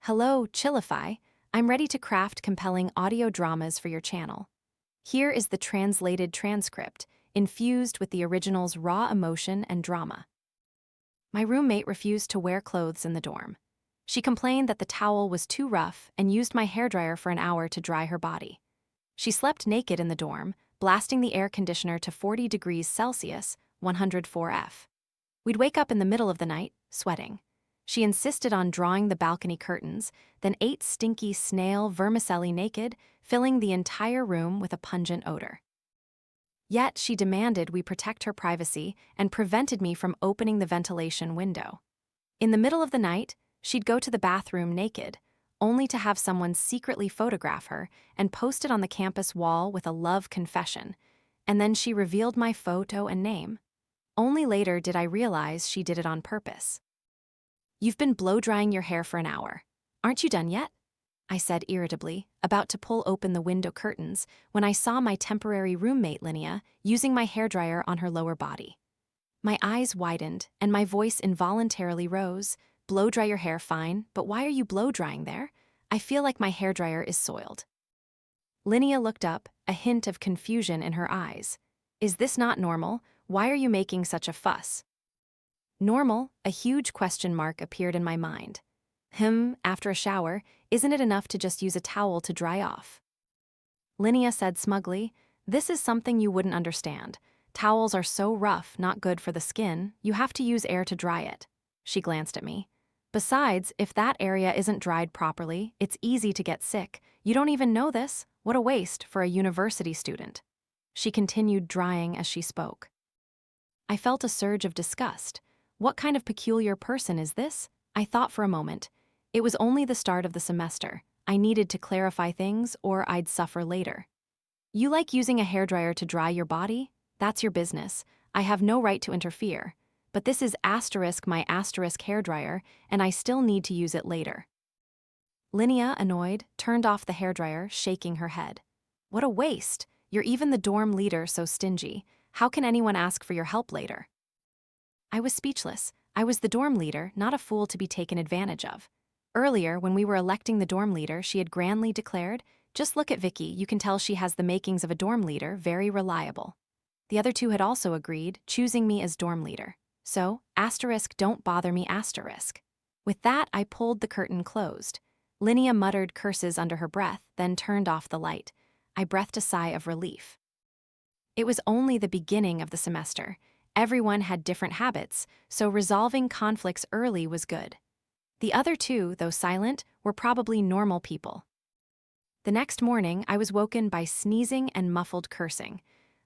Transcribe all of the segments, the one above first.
Hello, Chillify. I'm ready to craft compelling audio dramas for your channel. Here is the translated transcript, infused with the original's raw emotion and drama. My roommate refused to wear clothes in the dorm. She complained that the towel was too rough and used my hairdryer for an hour to dry her body. She slept naked in the dorm, blasting the air conditioner to 40 degrees Celsius, 104 F. We'd wake up in the middle of the night, sweating. She insisted on drawing the balcony curtains, then ate stinky snail vermicelli naked, filling the entire room with a pungent odor. Yet she demanded we protect her privacy and prevented me from opening the ventilation window. In the middle of the night, she'd go to the bathroom naked, only to have someone secretly photograph her and post it on the campus wall with a love confession, and then she revealed my photo and name. Only later did I realize she did it on purpose. "You've been blow-drying your hair for an hour. Aren't you done yet?" I said irritably, about to pull open the window curtains when I saw my temporary roommate Linnea using my hairdryer on her lower body. My eyes widened and my voice involuntarily rose. "Blow-dry your hair, fine, but why are you blow-drying there? I feel like my hairdryer is soiled." Linnea looked up, a hint of confusion in her eyes. "Is this not normal? Why are you making such a fuss?" Normal, a huge question mark appeared in my mind. After a shower, isn't it enough to just use a towel to dry off? Linnea said smugly, "This is something you wouldn't understand. Towels are so rough, not good for the skin, you have to use air to dry it." She glanced at me. "Besides, if that area isn't dried properly, it's easy to get sick. You don't even know this? What a waste for a university student." She continued drying as she spoke. I felt a surge of disgust. What kind of peculiar person is this? I thought for a moment. It was only the start of the semester. I needed to clarify things or I'd suffer later. "You like using a hairdryer to dry your body? That's your business. I have no right to interfere. But this is my hairdryer, and I still need to use it later." Linnea, annoyed, turned off the hairdryer, shaking her head. "What a waste. You're even the dorm leader, so stingy. How can anyone ask for your help later?" I was speechless. I was the dorm leader, not a fool to be taken advantage of. Earlier, when we were electing the dorm leader, she had grandly declared, "Just look at Vicky, you can tell she has the makings of a dorm leader, very reliable." The other two had also agreed, choosing me as dorm leader. So, don't bother me. With that, I pulled the curtain closed. Linnea muttered curses under her breath, then turned off the light. I breathed a sigh of relief. It was only the beginning of the semester. Everyone had different habits, so resolving conflicts early was good. The other two, though silent, were probably normal people. The next morning, I was woken by sneezing and muffled cursing.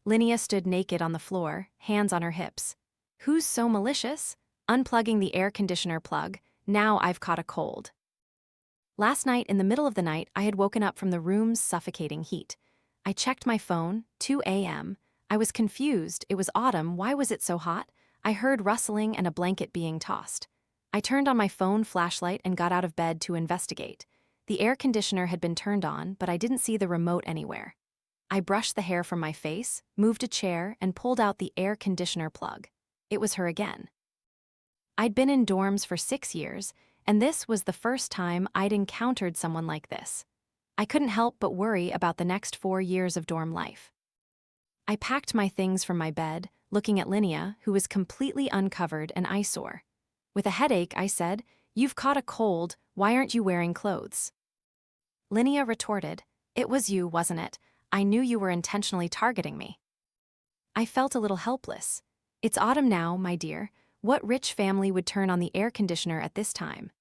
Linnea stood naked on the floor, hands on her hips. "Who's so malicious? Unplugging the air conditioner plug. Now I've caught a cold." Last night, in the middle of the night, I had woken up from the room's suffocating heat. I checked my phone, 2 a.m. I was confused. It was autumn. Why was it so hot? I heard rustling and a blanket being tossed. I turned on my phone flashlight and got out of bed to investigate. The air conditioner had been turned on, but I didn't see the remote anywhere. I brushed the hair from my face, moved a chair, and pulled out the air conditioner plug. It was her again. I'd been in dorms for 6 years, and this was the first time I'd encountered someone like this. I couldn't help but worry about the next 4 years of dorm life. I packed my things from my bed, looking at Linnea, who was completely uncovered and eyesore. With a headache, I said, "You've caught a cold, why aren't you wearing clothes?" Linnea retorted, "It was you, wasn't it? I knew you were intentionally targeting me." I felt a little helpless. It's autumn now, my dear. What rich family would turn on the air conditioner at this time?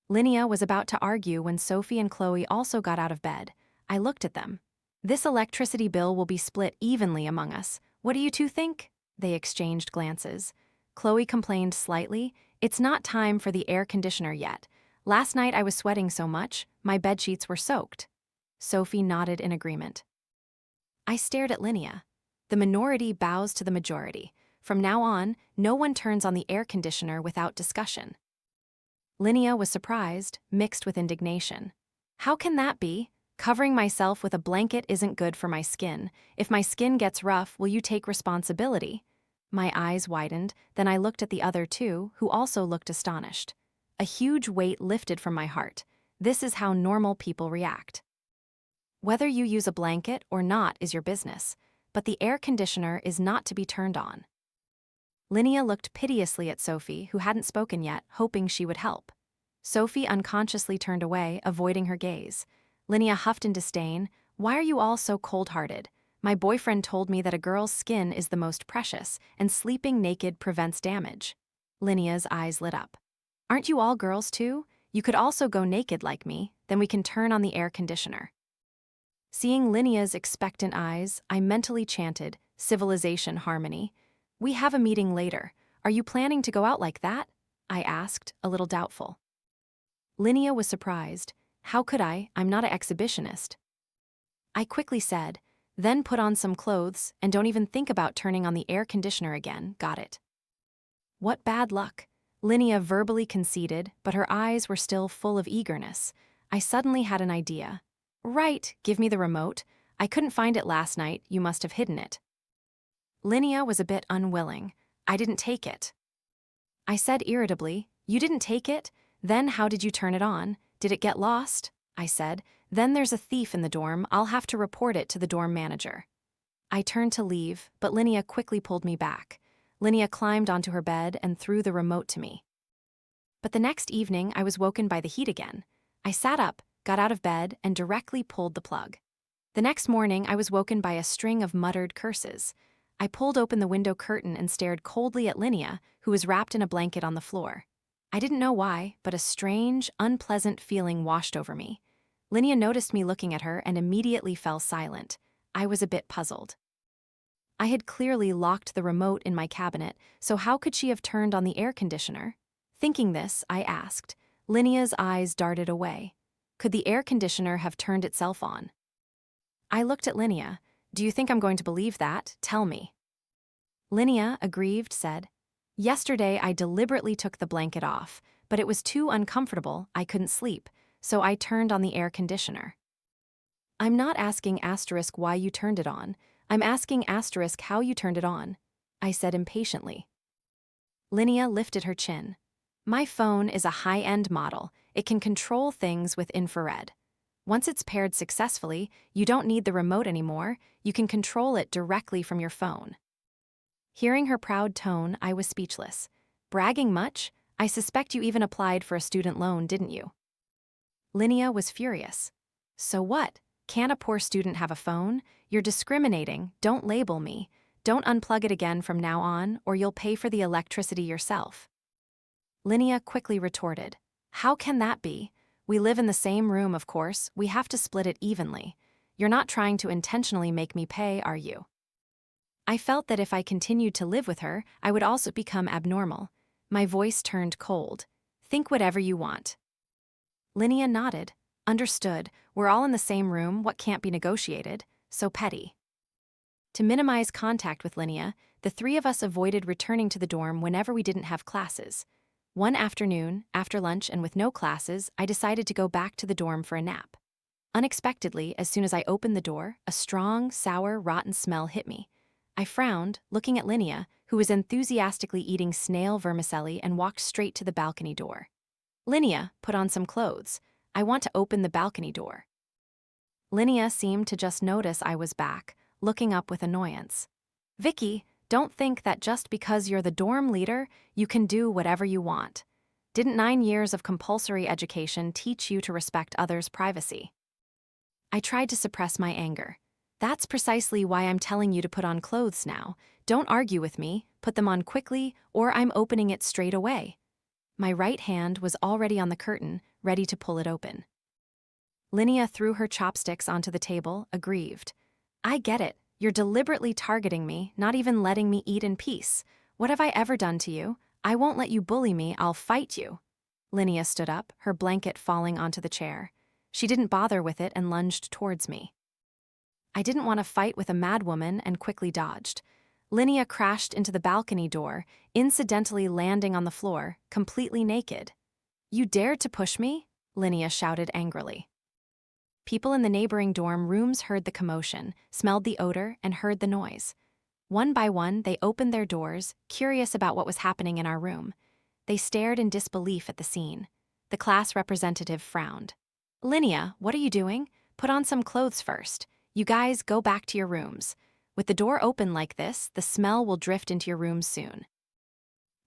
Linnea was about to argue when Sophie and Chloe also got out of bed. I looked at them. "This electricity bill will be split evenly among us. What do you two think?" They exchanged glances. Chloe complained slightly, "It's not time for the air conditioner yet. Last night I was sweating so much, my bedsheets were soaked." Sophie nodded in agreement. I stared at Linnea. The minority bows to the majority. From now on, no one turns on the air conditioner without discussion. Linnea was surprised, mixed with indignation. "How can that be? Covering myself with a blanket isn't good for my skin. If my skin gets rough, will you take responsibility?" My eyes widened, then I looked at the other two, who also looked astonished. A huge weight lifted from my heart. This is how normal people react. Whether you use a blanket or not is your business, but the air conditioner is not to be turned on. Linnea looked piteously at Sophie, who hadn't spoken yet, hoping she would help. Sophie unconsciously turned away, avoiding her gaze. Linnea huffed in disdain. "Why are you all so cold-hearted? My boyfriend told me that a girl's skin is the most precious, and sleeping naked prevents damage." Linnea's eyes lit up. "Aren't you all girls too? You could also go naked like me, then we can turn on the air conditioner." Seeing Linnea's expectant eyes, I mentally chanted, "Civilization harmony." "We have a meeting later. Are you planning to go out like that?" I asked, a little doubtful. Linnea was surprised. "How could I? I'm not an exhibitionist." I quickly said, "Then put on some clothes and don't even think about turning on the air conditioner again, got it?" "What bad luck." Linnea verbally conceded, but her eyes were still full of eagerness. I suddenly had an idea. "Right, give me the remote. I couldn't find it last night, you must have hidden it." Linnea was a bit unwilling. "I didn't take it." I said irritably, "You didn't take it? Then how did you turn it on? Did it get lost?" I said, "Then there's a thief in the dorm. I'll have to report it to the dorm manager." I turned to leave, but Linnea quickly pulled me back. Linnea climbed onto her bed and threw the remote to me. But the next evening, I was woken by the heat again. I sat up, got out of bed, and directly pulled the plug. The next morning, I was woken by a string of muttered curses. I pulled open the window curtain and stared coldly at Linnea, who was wrapped in a blanket on the floor. I didn't know why, but a strange, unpleasant feeling washed over me. Linnea noticed me looking at her and immediately fell silent. I was a bit puzzled. I had clearly locked the remote in my cabinet, so how could she have turned on the air conditioner? Thinking this, I asked. Linnea's eyes darted away. Could the air conditioner have turned itself on? I looked at Linnea. "Do you think I'm going to believe that? Tell me." Linnea, aggrieved, said, "Yesterday I deliberately took the blanket off, but it was too uncomfortable, I couldn't sleep, so I turned on the air conditioner." "I'm not asking asterisk why you turned it on. I'm asking asterisk how you turned it on," I said impatiently. Linnea lifted her chin. "My phone is a high-end model. It can control things with infrared. Once it's paired successfully, you don't need the remote anymore. You can control it directly from your phone." Hearing her proud tone, I was speechless. "Bragging much? I suspect you even applied for a student loan, didn't you?" Linnea was furious. "So what? Can't a poor student have a phone? You're discriminating. Don't label me. Don't unplug it again from now on, or you'll pay for the electricity yourself." Linnea quickly retorted, "How can that be? We live in the same room, of course. We have to split it evenly. You're not trying to intentionally make me pay, are you?" I felt that if I continued to live with her, I would also become abnormal. My voice turned cold. "Think whatever you want." Linnea nodded. "Understood. We're all in the same room. What can't be negotiated? So petty." To minimize contact with Linnea, the three of us avoided returning to the dorm whenever we didn't have classes. One afternoon, after lunch and with no classes, I decided to go back to the dorm for a nap. Unexpectedly, as soon as I opened the door, a strong, sour, rotten smell hit me. I frowned, looking at Linnea, who was enthusiastically eating snail vermicelli, and walked straight to the balcony door. "Linnea, put on some clothes. I want to open the balcony door." Linnea seemed to just notice I was back, looking up with annoyance. "Vicky, don't think that just because you're the dorm leader, you can do whatever you want. Didn't 9 years of compulsory education teach you to respect others' privacy?" I tried to suppress my anger. "That's precisely why I'm telling you to put on clothes now. Don't argue with me, put them on quickly, or I'm opening it straight away." My right hand was already on the curtain, ready to pull it open. Linnea threw her chopsticks onto the table, aggrieved. "I get it. You're deliberately targeting me, not even letting me eat in peace. What have I ever done to you? I won't let you bully me, I'll fight you." Linnea stood up, her blanket falling onto the chair. She didn't bother with it and lunged towards me. I didn't want to fight with a madwoman and quickly dodged. Linnea crashed into the balcony door, incidentally landing on the floor, completely naked. "You dared to push me?" Linnea shouted angrily. People in the neighboring dorm rooms heard the commotion, smelled the odor, and heard the noise. One by one, they opened their doors, curious about what was happening in our room. They stared in disbelief at the scene. The class representative frowned. Linnea, what are you doing? Put on some clothes first. You guys go back to your rooms. With the door open like this, the smell will drift into your rooms soon.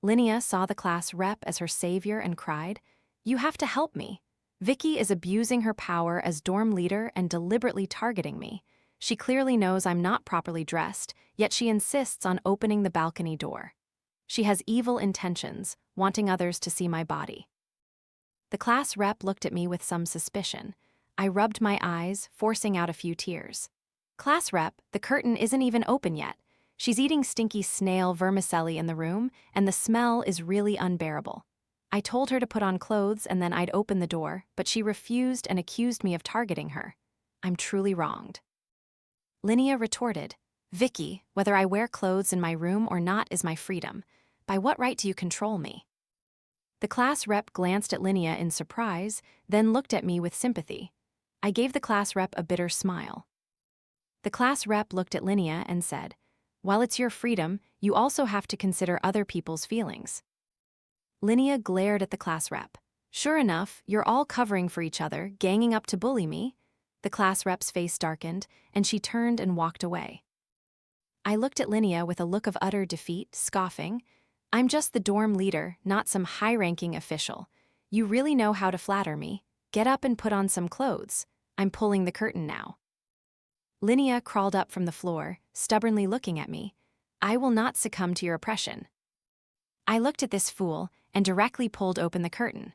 Linnea saw the class rep as her savior and cried, You have to help me. Vicky is abusing her power as dorm leader and deliberately targeting me. She clearly knows I'm not properly dressed, yet she insists on opening the balcony door. She has evil intentions, wanting others to see my body. The class rep looked at me with some suspicion. I rubbed my eyes, forcing out a few tears. Class rep, the curtain isn't even open yet. She's eating stinky snail vermicelli in the room, and the smell is really unbearable. I told her to put on clothes and then I'd open the door, but she refused and accused me of targeting her. I'm truly wronged. Linnea retorted, Vicky, whether I wear clothes in my room or not is my freedom. By what right do you control me? The class rep glanced at Linnea in surprise, then looked at me with sympathy. I gave the class rep a bitter smile. The class rep looked at Linnea and said, While it's your freedom, you also have to consider other people's feelings. Linnea glared at the class rep. Sure enough, you're all covering for each other, ganging up to bully me. The class rep's face darkened, and she turned and walked away. I looked at Linnea with a look of utter defeat, scoffing, I'm just the dorm leader, not some high-ranking official. You really know how to flatter me. Get up and put on some clothes. I'm pulling the curtain now. Linnea crawled up from the floor, stubbornly looking at me. I will not succumb to your oppression. I looked at this fool and directly pulled open the curtain.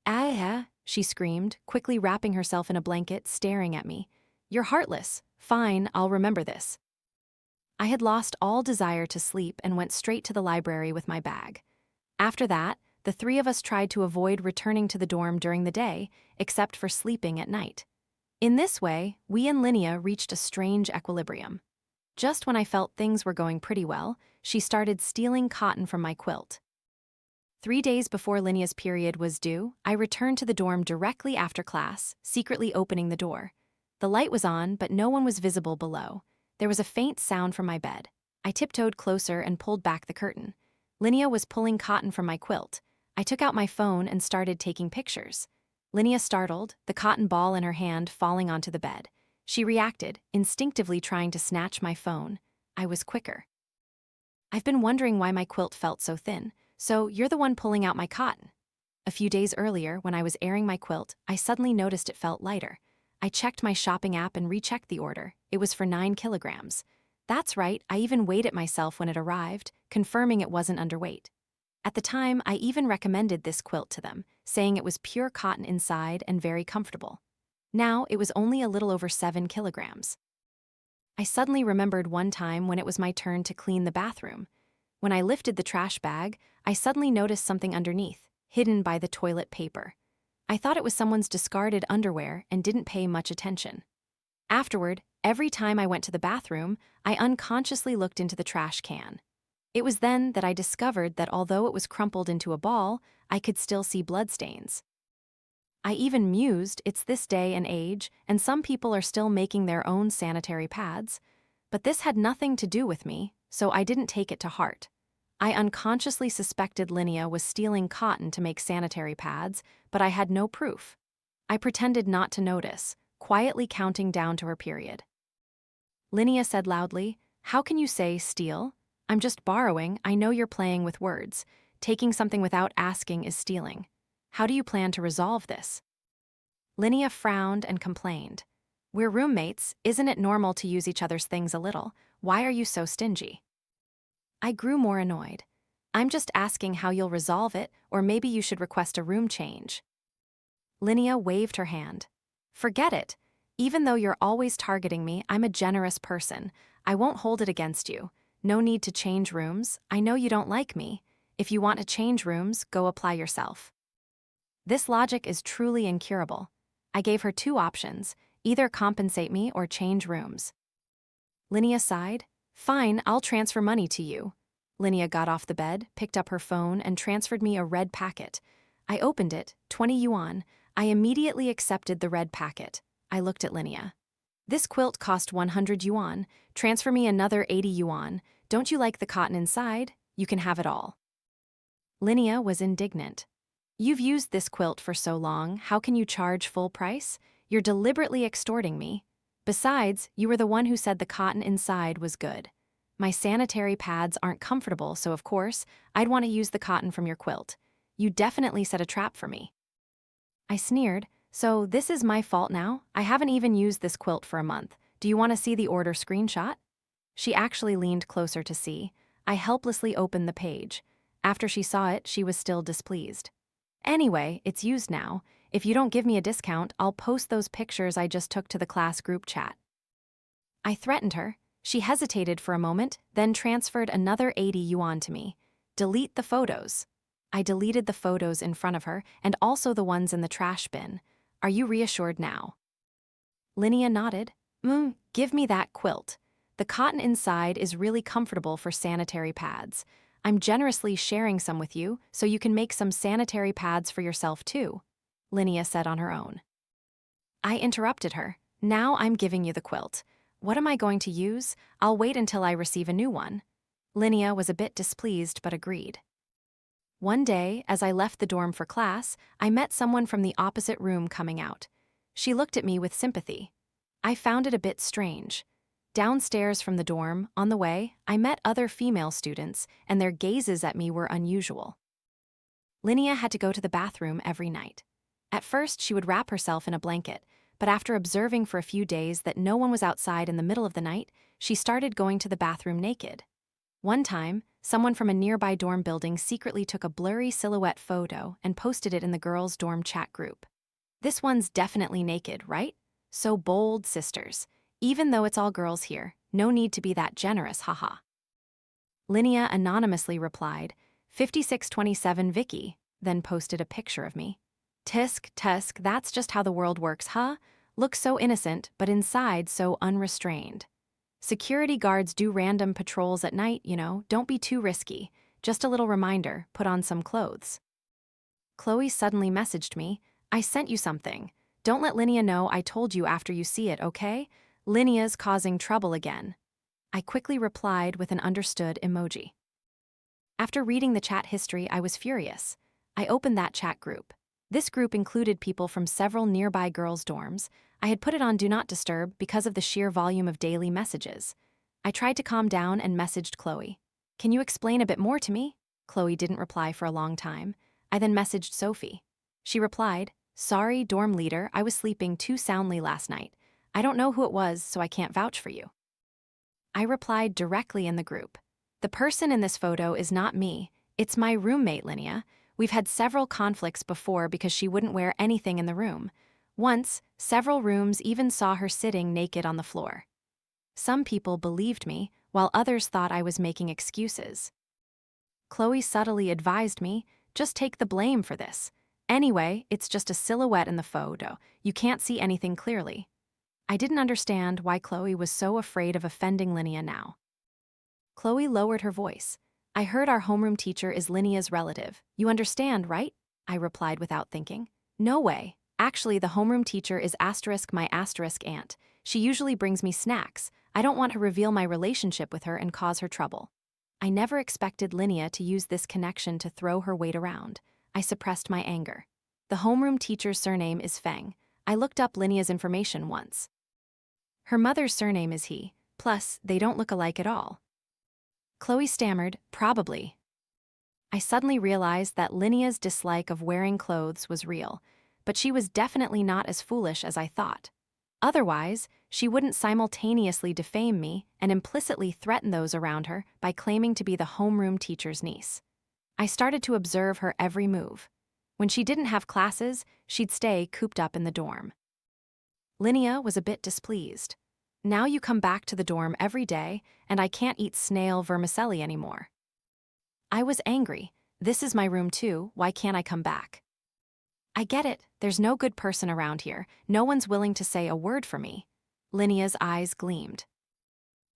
Ah, she screamed, quickly wrapping herself in a blanket, staring at me. You're heartless. Fine, I'll remember this. I had lost all desire to sleep and went straight to the library with my bag. After that, the three of us tried to avoid returning to the dorm during the day, except for sleeping at night. In this way, we and Linnea reached a strange equilibrium. Just when I felt things were going pretty well, she started stealing cotton from my quilt. 3 days before Linnea's period was due, I returned to the dorm directly after class, secretly opening the door. The light was on, but no one was visible below. There was a faint sound from my bed. I tiptoed closer and pulled back the curtain. Linnea was pulling cotton from my quilt. I took out my phone and started taking pictures. Linnea startled, the cotton ball in her hand falling onto the bed. She reacted, instinctively trying to snatch my phone. I was quicker. I've been wondering why my quilt felt so thin, so you're the one pulling out my cotton. A few days earlier, when I was airing my quilt, I suddenly noticed it felt lighter. I checked my shopping app and rechecked the order. It was for 9 kilograms. That's right, I even weighed it myself when it arrived, confirming it wasn't underweight. At the time, I even recommended this quilt to them, saying it was pure cotton inside and very comfortable. Now, it was only a little over 7 kilograms. I suddenly remembered one time when it was my turn to clean the bathroom. When I lifted the trash bag, I suddenly noticed something underneath, hidden by the toilet paper. I thought it was someone's discarded underwear and didn't pay much attention. Afterward, every time I went to the bathroom, I unconsciously looked into the trash can. It was then that I discovered that although it was crumpled into a ball, I could still see bloodstains. I even mused, it's this day and age, and some people are still making their own sanitary pads. But this had nothing to do with me, so I didn't take it to heart. I unconsciously suspected Linnea was stealing cotton to make sanitary pads, but I had no proof. I pretended not to notice, quietly counting down to her period. Linnea said loudly, How can you say steal? I'm just borrowing. I know you're playing with words. Taking something without asking is stealing. How do you plan to resolve this? Linnea frowned and complained. We're roommates. Isn't it normal to use each other's things a little? Why are you so stingy? I grew more annoyed. I'm just asking how you'll resolve it, or maybe you should request a room change. Linnea waved her hand. Forget it. Even though you're always targeting me, I'm a generous person. I won't hold it against you. No need to change rooms. I know you don't like me. If you want to change rooms, go apply yourself. This logic is truly incurable. I gave her 2 options, either compensate me or change rooms. Linnea sighed. Fine, I'll transfer money to you. Linnea got off the bed, picked up her phone, and transferred me a red packet. I opened it, 20 yuan. I immediately accepted the red packet. I looked at Linnea. This quilt cost 100 yuan. Transfer me another 80 yuan. Don't you like the cotton inside? You can have it all. Linnea was indignant. You've used this quilt for so long, how can you charge full price? You're deliberately extorting me. Besides, you were the one who said the cotton inside was good. My sanitary pads aren't comfortable, so of course, I'd want to use the cotton from your quilt. You definitely set a trap for me. I sneered. So this is my fault now? I haven't even used this quilt for a month. Do you want to see the order screenshot? She actually leaned closer to see. I helplessly opened the page. After she saw it, she was still displeased. Anyway, it's used now. If you don't give me a discount, I'll post those pictures I just took to the class group chat. I threatened her. She hesitated for a moment, then transferred another 80 yuan to me. Delete the photos. I deleted the photos in front of her and also the ones in the trash bin. Are you reassured now? Linnea nodded. Give me that quilt. The cotton inside is really comfortable for sanitary pads. I'm generously sharing some with you so you can make some sanitary pads for yourself too, Linnea said on her own. I interrupted her. Now I'm giving you the quilt. What am I going to use? I'll wait until I receive a new one. Linnea was a bit displeased but agreed. One day, as I left the dorm for class, I met someone from the opposite room coming out. She looked at me with sympathy. I found it a bit strange. Downstairs from the dorm, on the way, I met other female students, and their gazes at me were unusual. Linnea had to go to the bathroom every night. At first, she would wrap herself in a blanket, but after observing for a few days that no one was outside in the middle of the night, she started going to the bathroom naked. One time, someone from a nearby dorm building secretly took a blurry silhouette photo and posted it in the girls' dorm chat group. This one's definitely naked, right? So bold, sisters. Even though it's all girls here, no need to be that generous, haha. Linnea anonymously replied, 5627 Vicky, then posted a picture of me. Tisk, tusk, that's just how the world works, huh? Looks so innocent, but inside so unrestrained. Security guards do random patrols at night, don't be too risky. Just a little reminder, put on some clothes. Chloe suddenly messaged me, I sent you something. Don't let Linnea know I told you after you see it, okay? Linnea's causing trouble again. I quickly replied with an understood emoji. After reading the chat history, I was furious. I opened that chat group. This group included people from several nearby girls' dorms. I had put it on Do Not Disturb because of the sheer volume of daily messages. I tried to calm down and messaged Chloe. Can you explain a bit more to me? Chloe didn't reply for a long time. I then messaged Sophie. She replied, Sorry, dorm leader, I was sleeping too soundly last night. I don't know who it was, so I can't vouch for you. I replied directly in the group. The person in this photo is not me. It's my roommate, Linnea. We've had several conflicts before because she wouldn't wear anything in the room. Once, several rooms even saw her sitting naked on the floor. Some people believed me, while others thought I was making excuses. Chloe subtly advised me, just take the blame for this. Anyway, it's just a silhouette in the photo. You can't see anything clearly. I didn't understand why Chloe was so afraid of offending Linnea now. Chloe lowered her voice. I heard our homeroom teacher is Linnea's relative. You understand, right? I replied without thinking. No way. Actually, the homeroom teacher is my aunt. She usually brings me snacks. I don't want to reveal my relationship with her and cause her trouble. I never expected Linnea to use this connection to throw her weight around. I suppressed my anger. The homeroom teacher's surname is Feng. I looked up Linnea's information once. Her mother's surname is He. Plus, they don't look alike at all. Chloe stammered, probably. I suddenly realized that Linnea's dislike of wearing clothes was real, but she was definitely not as foolish as I thought. Otherwise, she wouldn't simultaneously defame me and implicitly threaten those around her by claiming to be the homeroom teacher's niece. I started to observe her every move. When she didn't have classes, she'd stay cooped up in the dorm. Linnea was a bit displeased. Now you come back to the dorm every day, and I can't eat snail vermicelli anymore. I was angry. This is my room too, why can't I come back? I get it, there's no good person around here. No one's willing to say a word for me. Linnea's eyes gleamed.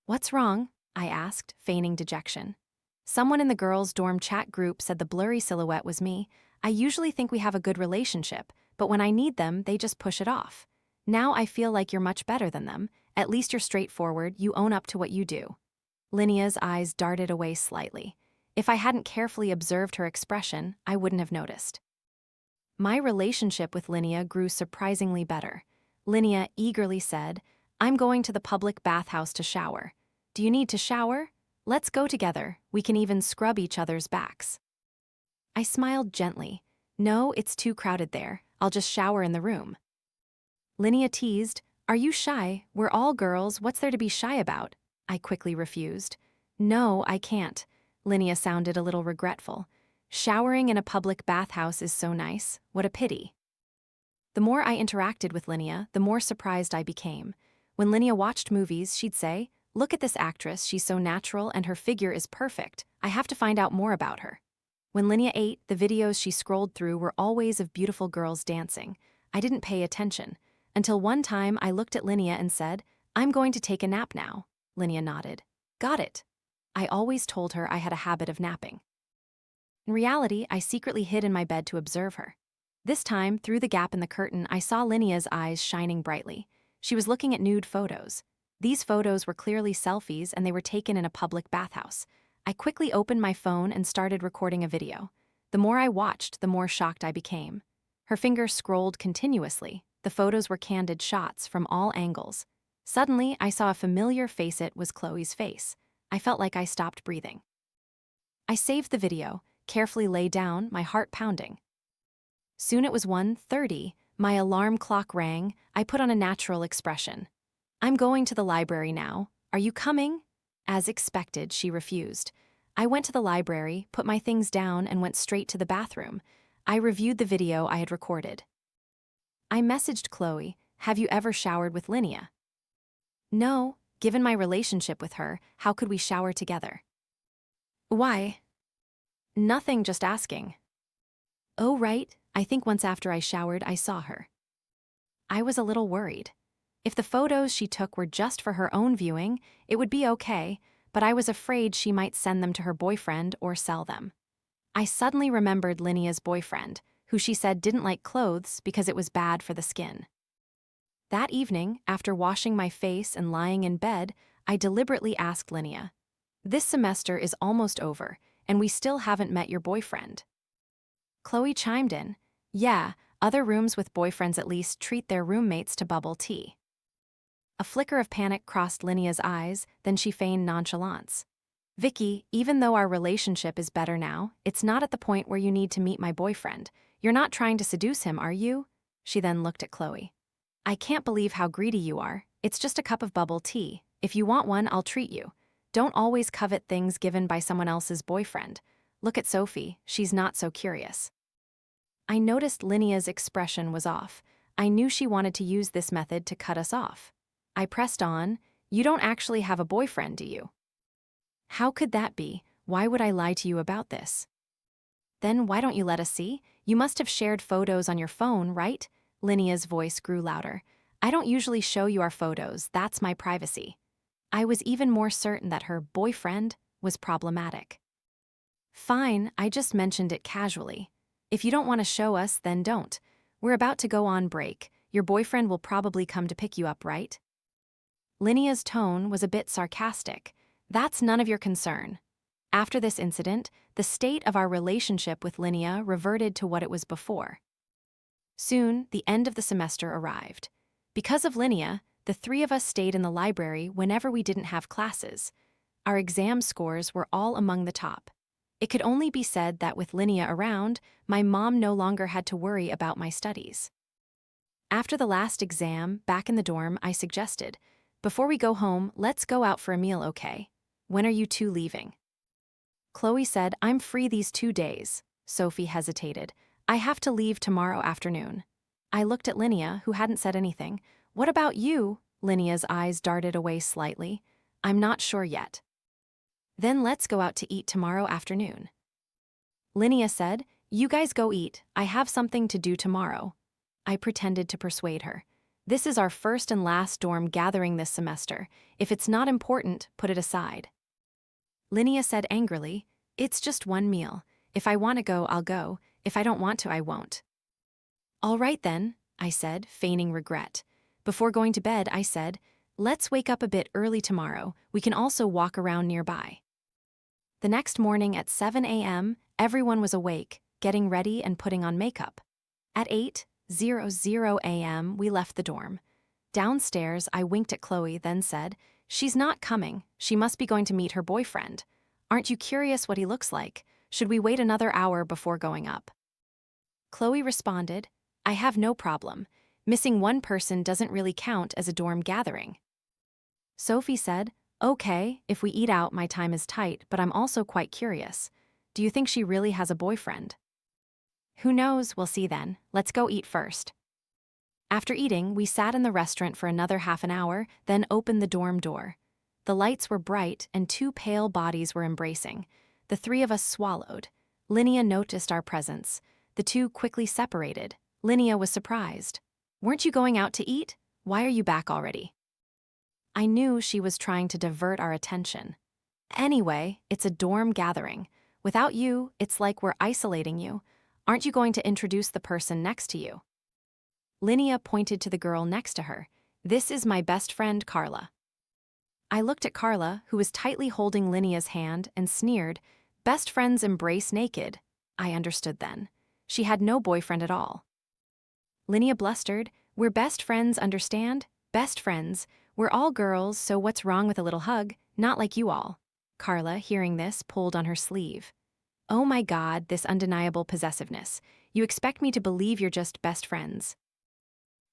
What's wrong? I asked, feigning dejection. Someone in the girls' dorm chat group said the blurry silhouette was me. I usually think we have a good relationship, but when I need them, they just push it off. Now I feel like you're much better than them. At least you're straightforward, you own up to what you do. Linnea's eyes darted away slightly. If I hadn't carefully observed her expression, I wouldn't have noticed. My relationship with Linnea grew surprisingly better. Linnea eagerly said, "I'm going to the public bathhouse to shower. Do you need to shower? Let's go together. We can even scrub each other's backs." I smiled gently. "No, it's too crowded there. I'll just shower in the room." Linnea teased, "Are you shy? We're all girls. What's there to be shy about?" I quickly refused. "No, I can't." Linnea sounded a little regretful. "Showering in a public bathhouse is so nice. What a pity." The more I interacted with Linnea, the more surprised I became. When Linnea watched movies, she'd say, "Look at this actress, she's so natural and her figure is perfect. I have to find out more about her." When Linnea ate, the videos she scrolled through were always of beautiful girls dancing. I didn't pay attention. Until one time I looked at Linnea and said, "I'm going to take a nap now." Linnea nodded. "Got it." I always told her I had a habit of napping. In reality, I secretly hid in my bed to observe her. This time, through the gap in the curtain, I saw Linnea's eyes shining brightly. She was looking at nude photos. These photos were clearly selfies and they were taken in a public bathhouse. I quickly opened my phone and started recording a video. The more I watched, the more shocked I became. Her finger scrolled continuously. The photos were candid shots from all angles. Suddenly, I saw a familiar face. It was Chloe's face. I felt like I stopped breathing. I saved the video, carefully lay down, my heart pounding. Soon it was 1:30, my alarm clock rang. I put on a natural expression. "I'm going to the library now. Are you coming?" As expected, she refused. I went to the library, put my things down, and went straight to the bathroom. I reviewed the video I had recorded. I messaged Chloe, "Have you ever showered with Linnea?" "No, given my relationship with her, how could we shower together?" "Why?" "Nothing, just asking." "Oh, right, I think once after I showered, I saw her." I was a little worried. If the photos she took were just for her own viewing, it would be okay, but I was afraid she might send them to her boyfriend or sell them. I suddenly remembered Linnea's boyfriend, who she said didn't like clothes because it was bad for the skin. That evening, after washing my face and lying in bed, I deliberately asked Linnea, "This semester is almost over, and we still haven't met your boyfriend." Chloe chimed in, "Yeah, other rooms with boyfriends at least treat their roommates to bubble tea." A flicker of panic crossed Linnea's eyes, then she feigned nonchalance. "Vicky, even though our relationship is better now, it's not at the point where you need to meet my boyfriend. You're not trying to seduce him, are you?" She then looked at Chloe. "I can't believe how greedy you are. It's just a cup of bubble tea. If you want one, I'll treat you. Don't always covet things given by someone else's boyfriend. Look at Sophie, she's not so curious." I noticed Linnea's expression was off. I knew she wanted to use this method to cut us off. I pressed on, "You don't actually have a boyfriend, do you?" "How could that be? Why would I lie to you about this?" "Then why don't you let us see? You must have shared photos on your phone, right?" Linnea's voice grew louder. "I don't usually show you our photos, that's my privacy." I was even more certain that her boyfriend was problematic. "Fine, I just mentioned it casually. If you don't want to show us, then don't. We're about to go on break. Your boyfriend will probably come to pick you up, right?" Linnea's tone was a bit sarcastic. "That's none of your concern." After this incident, the state of our relationship with Linnea reverted to what it was before. Soon, the end of the semester arrived. Because of Linnea, the three of us stayed in the library whenever we didn't have classes. Our exam scores were all among the top. It could only be said that with Linnea around, my mom no longer had to worry about my studies. After the last exam, back in the dorm, I suggested, "Before we go home, let's go out for a meal, okay? When are you two leaving?" Chloe said, "I'm free these 2 days." Sophie hesitated. "I have to leave tomorrow afternoon." I looked at Linnea, who hadn't said anything. "What about you?" Linnea's eyes darted away slightly. "I'm not sure yet." "Then let's go out to eat tomorrow afternoon." Linnea said, "You guys go eat. I have something to do tomorrow." I pretended to persuade her. "This is our first and last dorm gathering this semester. If it's not important, put it aside." Linnea said angrily, "It's just one meal. If I want to go, I'll go. If I don't want to, I won't." "All right then," I said, feigning regret. Before going to bed, I said, "Let's wake up a bit early tomorrow. We can also walk around nearby." The next morning at 7 a.m., everyone was awake, getting ready and putting on makeup. At 8:00 a.m., we left the dorm. Downstairs, I winked at Chloe, then said, "She's not coming. She must be going to meet her boyfriend. Aren't you curious what he looks like? Should we wait another hour before going up?" Chloe responded, "I have no problem. Missing one person doesn't really count as a dorm gathering." Sophie said, "Okay, if we eat out, my time is tight, but I'm also quite curious. Do you think she really has a boyfriend?" "Who knows, we'll see then. Let's go eat first." After eating, we sat in the restaurant for another half an hour, then opened the dorm door. The lights were bright and two pale bodies were embracing. The three of us swallowed. Linnea noticed our presence. The two quickly separated. Linnea was surprised. "Weren't you going out to eat? Why are you back already?" I knew she was trying to divert our attention. "Anyway, it's a dorm gathering. Without you, it's like we're isolating you. Aren't you going to introduce the person next to you?" Linnea pointed to the girl next to her. "This is my best friend, Karla." I looked at Karla, who was tightly holding Linnea's hand, and sneered, "Best friends embrace naked." I understood then. She had no boyfriend at all. Linnea blustered, "We're best friends, understand? Best friends. We're all girls, so what's wrong with a little hug? Not like you all." Karla, hearing this, pulled on her sleeve. "Oh my God, this undeniable possessiveness. You expect me to believe you're just best friends."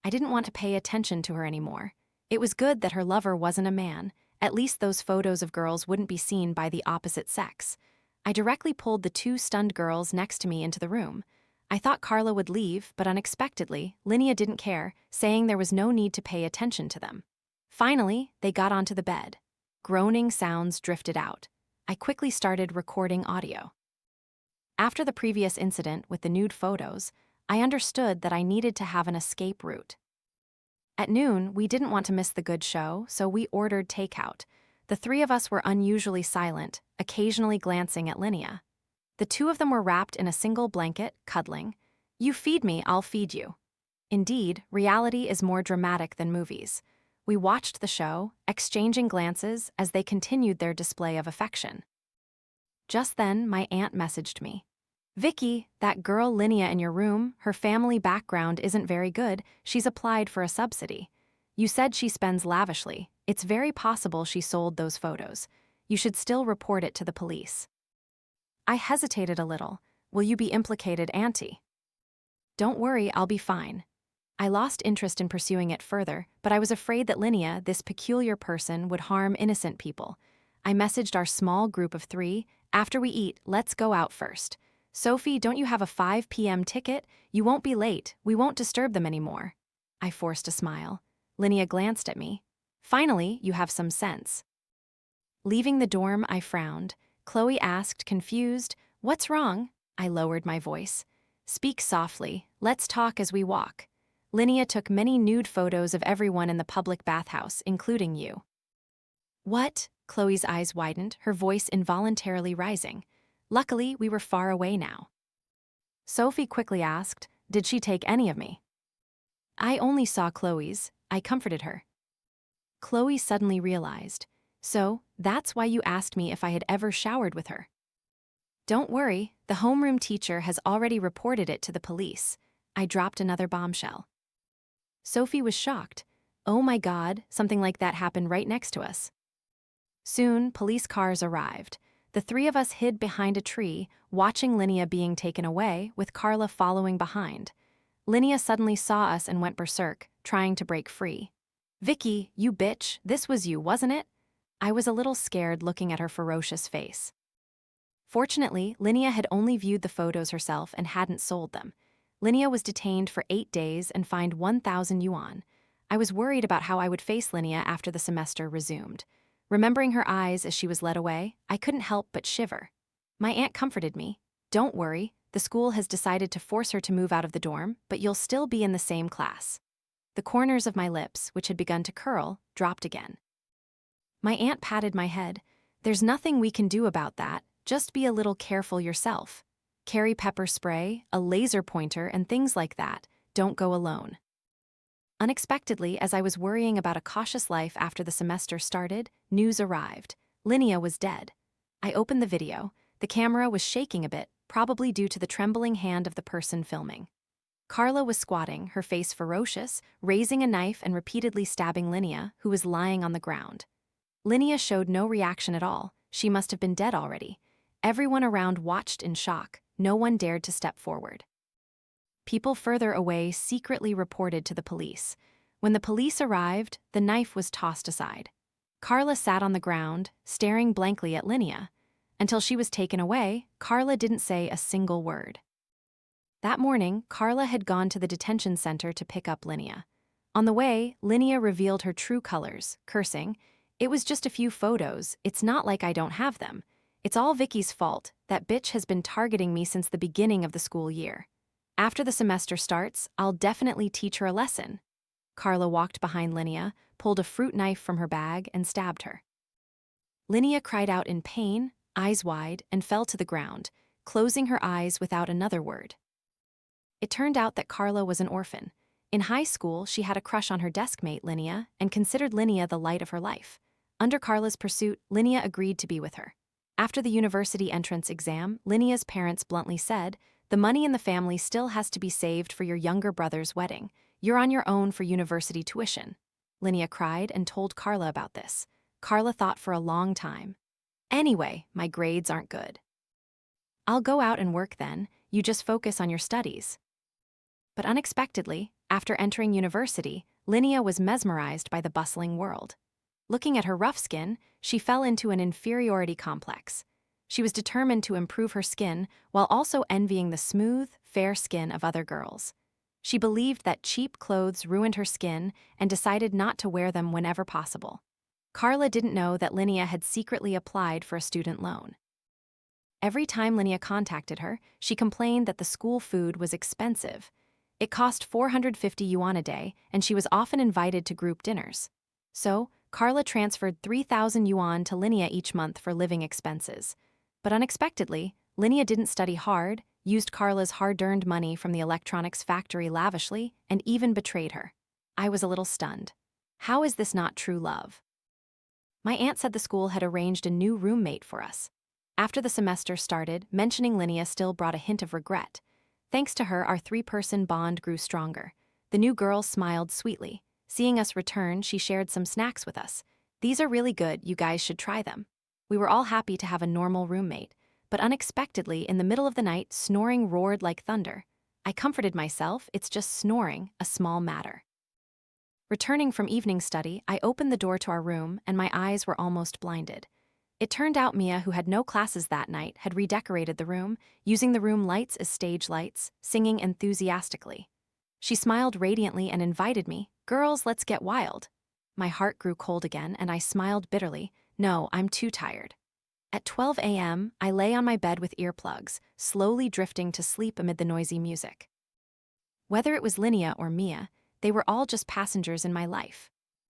I didn't want to pay attention to her anymore. It was good that her lover wasn't a man. At least those photos of girls wouldn't be seen by the opposite sex. I directly pulled the two stunned girls next to me into the room. I thought Karla would leave, but unexpectedly, Linnea didn't care, saying there was no need to pay attention to them. Finally, they got onto the bed. Groaning sounds drifted out. I quickly started recording audio. After the previous incident with the nude photos, I understood that I needed to have an escape route. At noon, we didn't want to miss the good show, so we ordered takeout. The three of us were unusually silent, occasionally glancing at Linnea. The two of them were wrapped in a single blanket, cuddling. "You feed me, I'll feed you." Indeed, reality is more dramatic than movies. We watched the show, exchanging glances as they continued their display of affection. Just then, my aunt messaged me. "Vicky, that girl Linnea in your room, her family background isn't very good. She's applied for a subsidy. You said she spends lavishly. It's very possible she sold those photos. You should still report it to the police." I hesitated a little. "Will you be implicated, Auntie?" "Don't worry, I'll be fine." I lost interest in pursuing it further, but I was afraid that Linnea, this peculiar person, would harm innocent people. I messaged our small group of three, "After we eat, let's go out first. Sophie, don't you have a 5 p.m. ticket? You won't be late. We won't disturb them anymore." I forced a smile. Linnea glanced at me. "Finally, you have some sense." Leaving the dorm, I frowned. Chloe asked, confused, "What's wrong?" I lowered my voice. "Speak softly. Let's talk as we walk." Linnea took many nude photos of everyone in the public bathhouse, including you. "What?" Chloe's eyes widened, her voice involuntarily rising. Luckily, we were far away now. Sophie quickly asked, "Did she take any of me?" I only saw Chloe's. I comforted her. Chloe suddenly realized, "So, that's why you asked me if I had ever showered with her." "Don't worry, the homeroom teacher has already reported it to the police." I dropped another bombshell. Sophie was shocked. "Oh my God, something like that happened right next to us." Soon, police cars arrived. The three of us hid behind a tree, watching Linnea being taken away, with Karla following behind. Linnea suddenly saw us and went berserk, trying to break free. "Vicky, you bitch, this was you, wasn't it?" I was a little scared looking at her ferocious face. Fortunately, Linnea had only viewed the photos herself and hadn't sold them. Linnea was detained for 8 days and fined 1,000 yuan. I was worried about how I would face Linnea after the semester resumed. Remembering her eyes as she was led away, I couldn't help but shiver. My aunt comforted me. "Don't worry, the school has decided to force her to move out of the dorm, but you'll still be in the same class." The corners of my lips, which had begun to curl, dropped again. My aunt patted my head. "There's nothing we can do about that, just be a little careful yourself. Carry pepper spray, a laser pointer, and things like that. Don't go alone." Unexpectedly, as I was worrying about a cautious life after the semester started, news arrived. Linnea was dead. I opened the video. The camera was shaking a bit, probably due to the trembling hand of the person filming. Karla was squatting, her face ferocious, raising a knife and repeatedly stabbing Linnea, who was lying on the ground. Linnea showed no reaction at all. She must have been dead already. Everyone around watched in shock. No one dared to step forward. People further away secretly reported to the police. When the police arrived, the knife was tossed aside. Karla sat on the ground, staring blankly at Linnea. Until she was taken away, Karla didn't say a single word. That morning, Karla had gone to the detention center to pick up Linnea. On the way, Linnea revealed her true colors, cursing, "It was just a few photos, it's not like I don't have them. It's all Vicky's fault, that bitch has been targeting me since the beginning of the school year. After the semester starts, I'll definitely teach her a lesson." Karla walked behind Linnea, pulled a fruit knife from her bag, and stabbed her. Linnea cried out in pain, eyes wide, and fell to the ground, closing her eyes without another word. It turned out that Karla was an orphan. In high school, she had a crush on her deskmate, Linnea, and considered Linnea the light of her life. Under Karla's pursuit, Linnea agreed to be with her. After the university entrance exam, Linnea's parents bluntly said, "The money in the family still has to be saved for your younger brother's wedding. You're on your own for university tuition." Linnea cried and told Karla about this. Karla thought for a long time. "Anyway, my grades aren't good. I'll go out and work then, you just focus on your studies." But unexpectedly, after entering university, Linnea was mesmerized by the bustling world. Looking at her rough skin, she fell into an inferiority complex. She was determined to improve her skin while also envying the smooth, fair skin of other girls. She believed that cheap clothes ruined her skin and decided not to wear them whenever possible. Karla didn't know that Linnea had secretly applied for a student loan. Every time Linnea contacted her, she complained that the school food was expensive. It cost 450 yuan a day, and she was often invited to group dinners. So, Karla transferred 3,000 yuan to Linnea each month for living expenses. But unexpectedly, Linnea didn't study hard, used Karla's hard-earned money from the electronics factory lavishly, and even betrayed her. I was a little stunned. How is this not true love? My aunt said the school had arranged a new roommate for us. After the semester started, mentioning Linnea still brought a hint of regret. Thanks to her, our three-person bond grew stronger. The new girl smiled sweetly. Seeing us return, she shared some snacks with us. "These are really good, you guys should try them." We were all happy to have a normal roommate, but unexpectedly, in the middle of the night, snoring roared like thunder. I comforted myself, it's just snoring, a small matter. Returning from evening study, I opened the door to our room, and my eyes were almost blinded. It turned out Mia, who had no classes that night, had redecorated the room, using the room lights as stage lights, singing enthusiastically. She smiled radiantly and invited me, "Girls, let's get wild." My heart grew cold again, and I smiled bitterly. "No, I'm too tired." At 12 a.m., I lay on my bed with earplugs, slowly drifting to sleep amid the noisy music. Whether it was Linnea or Mia, they were all just passengers in my life.